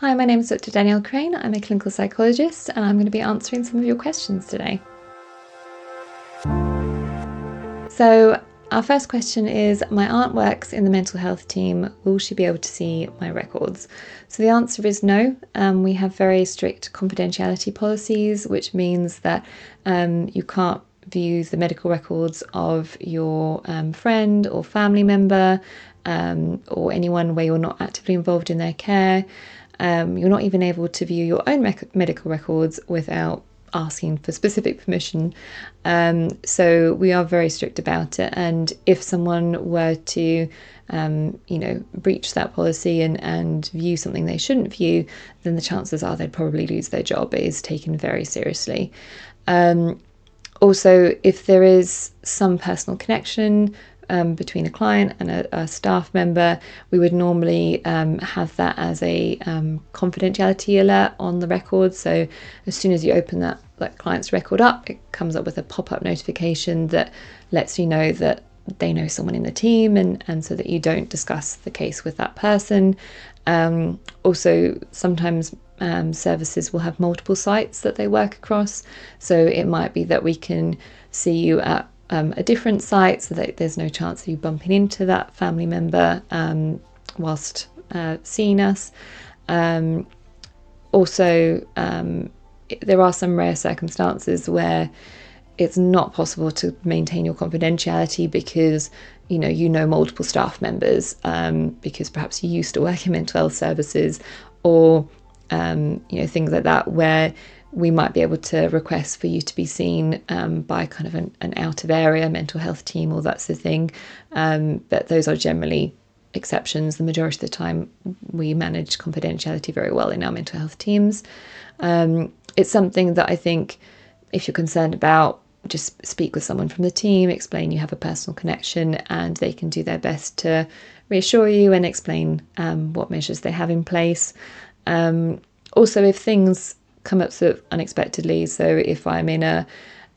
Hi, my name is Dr. Danielle Crane. I'm a clinical psychologist and I'm going to be answering some of your questions today. So our first question is, my aunt works in the mental health team. Will she be able to see my records? So the answer is no. We have very strict confidentiality policies, which means that you can't view the medical records of your friend or family member or anyone where you're not actively involved in their care. You're not even able to view your own medical records without asking for specific permission. So we are very strict about it. And if someone were to, breach that policy and view something they shouldn't view, then the chances are they'd probably lose their job. It is taken very seriously. Also, if there is some personal connection between a client and a staff member, we would normally have that as a confidentiality alert on the record. So as soon as you open that client's record up, it comes up with a pop-up notification that lets you know that they know someone in the team, and so that you don't discuss the case with that person. Also, sometimes services will have multiple sites that they work across, so it might be that we can see you at a different site so that there's no chance of you bumping into that family member whilst seeing us. Also, there are some rare circumstances where it's not possible to maintain your confidentiality because you know multiple staff members, because perhaps you used to work in mental health services, or things like that, where we might be able to request for you to be seen by kind of an out of area mental health team or that sort of thing. But those are generally exceptions. The majority of the time we manage confidentiality very well in our mental health teams. It's something that I think, if you're concerned about, just speak with someone from the team, explain you have a personal connection, and they can do their best to reassure you and explain what measures they have in place. Also, if things come up sort of unexpectedly, so if I'm in a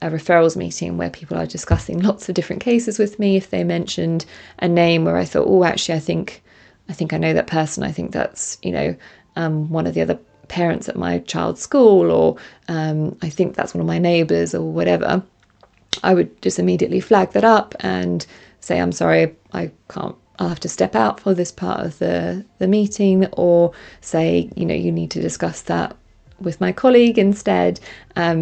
referrals meeting where people are discussing lots of different cases with me, if they mentioned a name where I thought, oh, actually, I think I know that person, I think that's one of the other parents at my child's school, or I think that's one of my neighbours or whatever, I would just immediately flag that up and say, I'm sorry, I can't, I'll have to step out for this part of the meeting, or say, you need to discuss that with my colleague instead,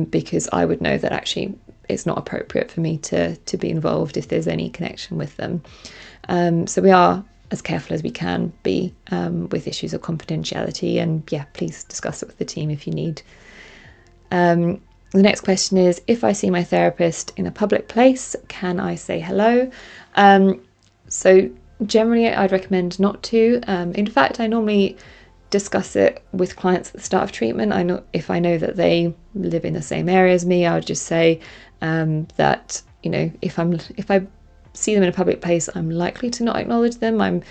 because I would know that actually it's not appropriate for me to be involved if there's any connection with them. So we are as careful as we can be with issues of confidentiality, and please discuss it with the team if you need. The next question is, if I see my therapist in a public place, can I say hello? So generally I'd recommend not to. In fact, I normally discuss it with clients at the start of treatment. If I know that they live in the same area as me, I would just say that if I see them in a public place, I'm likely to not acknowledge them. I'm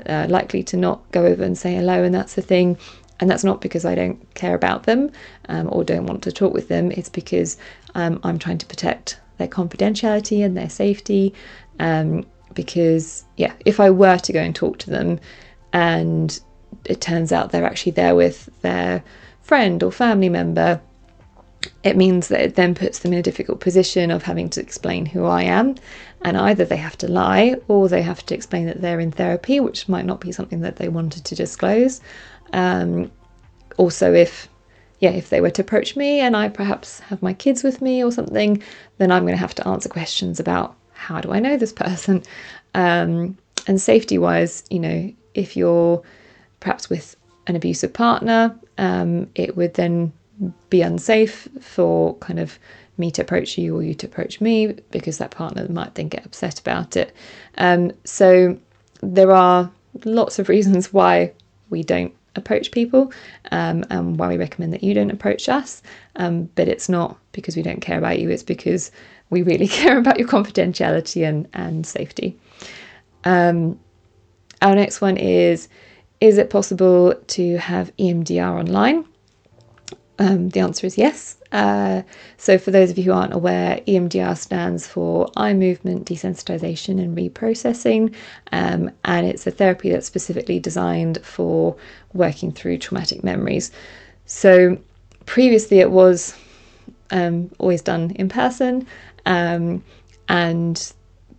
likely to not go over and say hello, and that's the thing. And that's not because I don't care about them or don't want to talk with them. It's because I'm trying to protect their confidentiality and their safety. Because if I were to go and talk to them and it turns out they're actually there with their friend or family member, it means that it then puts them in a difficult position of having to explain who I am, and either they have to lie or they have to explain that they're in therapy, which might not be something that they wanted to disclose. Also, if they were to approach me and I perhaps have my kids with me or something, then I'm going to have to answer questions about, how do I know this person? And safety wise, if you're perhaps with an abusive partner, it would then be unsafe for kind of me to approach you or you to approach me, because that partner might then get upset about it. So there are lots of reasons why we don't approach people, and why we recommend that you don't approach us. But it's not because we don't care about you, it's because we really care about your confidentiality and safety. Our next one is it possible to have EMDR online? The answer is yes. So for those of you who aren't aware, EMDR stands for eye movement desensitization and reprocessing, and it's a therapy that's specifically designed for working through traumatic memories. So previously it was always done in person, and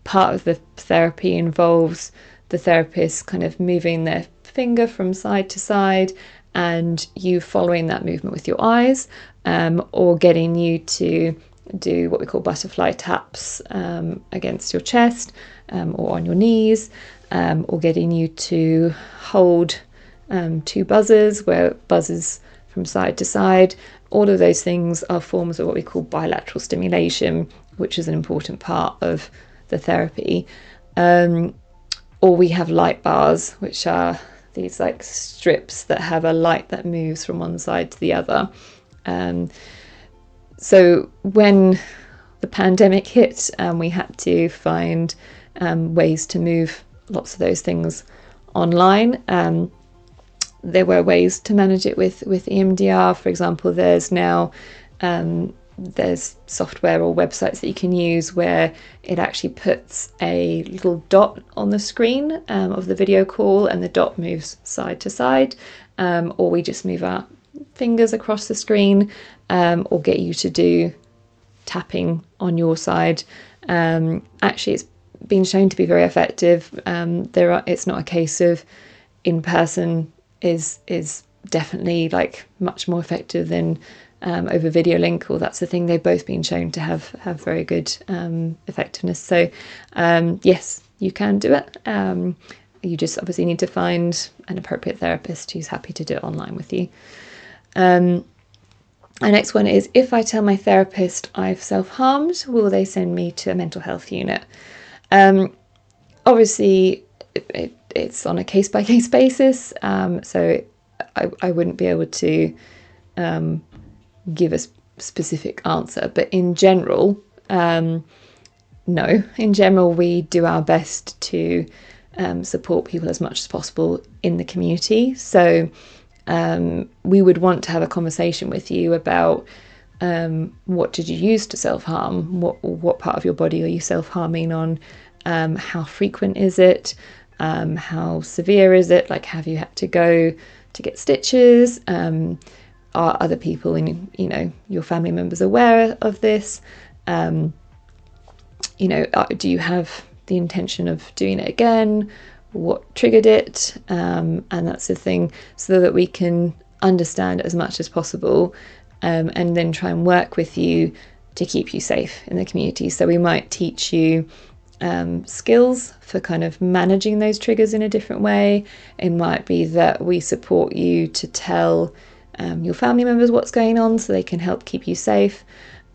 part of the therapy involves the therapist kind of moving their finger from side to side and you following that movement with your eyes, or getting you to do what we call butterfly taps against your chest, or on your knees, or getting you to hold two buzzers where buzzes from side to side. All of those things are forms of what we call bilateral stimulation, which is an important part of the therapy. Or we have light bars, which are these like strips that have a light that moves from one side to the other. So when the pandemic hit and we had to find ways to move lots of those things online, there were ways to manage it with EMDR. For example, there's now there's software or websites that you can use where it actually puts a little dot on the screen of the video call, and the dot moves side to side, or we just move our fingers across the screen, or get you to do tapping on your side. Actually, it's been shown to be very effective. It's not a case of in person is definitely like much more effective than over video link, or that's the thing. They've both been shown to have very good effectiveness. So yes, you can do it. You just obviously need to find an appropriate therapist who's happy to do it online with you. Our next one is, if I tell my therapist I've self-harmed, will they send me to a mental health unit? Obviously, it's on a case-by-case basis, so I wouldn't be able to give a specific answer. But in general, no. In general, we do our best to support people as much as possible in the community. So we would want to have a conversation with you about what did you use to self-harm? What part of your body are you self-harming on? How frequent is it? How severe is it? Like, have you had to go to get stitches? Are other people in your family members aware of this? Do you have the intention of doing it again? What triggered it? And that's the thing, so that we can understand as much as possible, and then try and work with you to keep you safe in the community. So we might teach you skills for kind of managing those triggers in a different way. It might be that we support you to tell your family members what's going on so they can help keep you safe.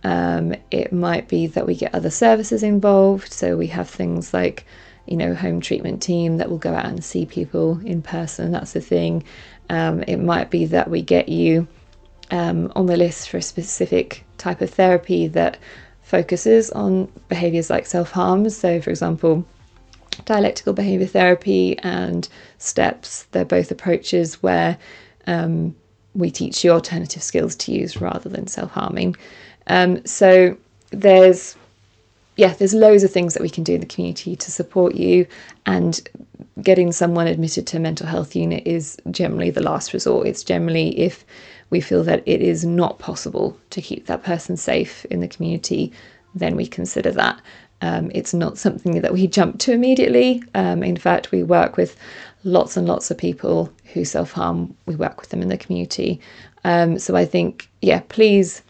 It might be that we get other services involved. So we have things like, home treatment team that will go out and see people in person. That's the thing. It might be that we get you on the list for a specific type of therapy that focuses on behaviours like self-harm. So, for example, dialectical behaviour therapy and STEPS, they're both approaches where we teach you alternative skills to use rather than self-harming. So there's loads of things that we can do in the community to support you, and getting someone admitted to a mental health unit is generally the last resort. It's generally if we feel that it is not possible to keep that person safe in the community, then we consider that. It's not something that we jump to immediately. In fact, we work with lots and lots of people who self-harm. We work with them in the community. So I think, please,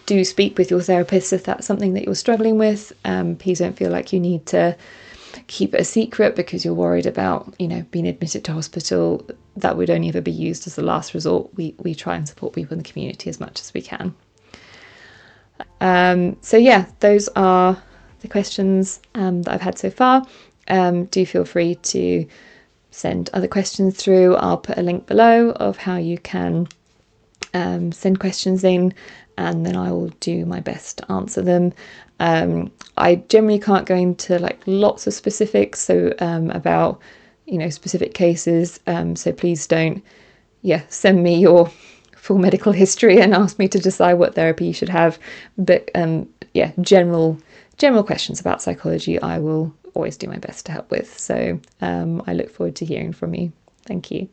do speak with your therapist if that's something that you're struggling with. Please don't feel like you need to keep it a secret because you're worried about, being admitted to hospital. That would only ever be used as the last resort. We try and support people in the community as much as we can. Those are the questions that I've had so far. Do feel free to send other questions through. I'll put a link below of how you can send questions in, and then I will do my best to answer them. I generally can't go into lots of specifics, so about specific cases. So please don't send me your full medical history and ask me to decide what therapy you should have. But yeah, general questions about psychology, I will always do my best to help with. So I look forward to hearing from you. Thank you.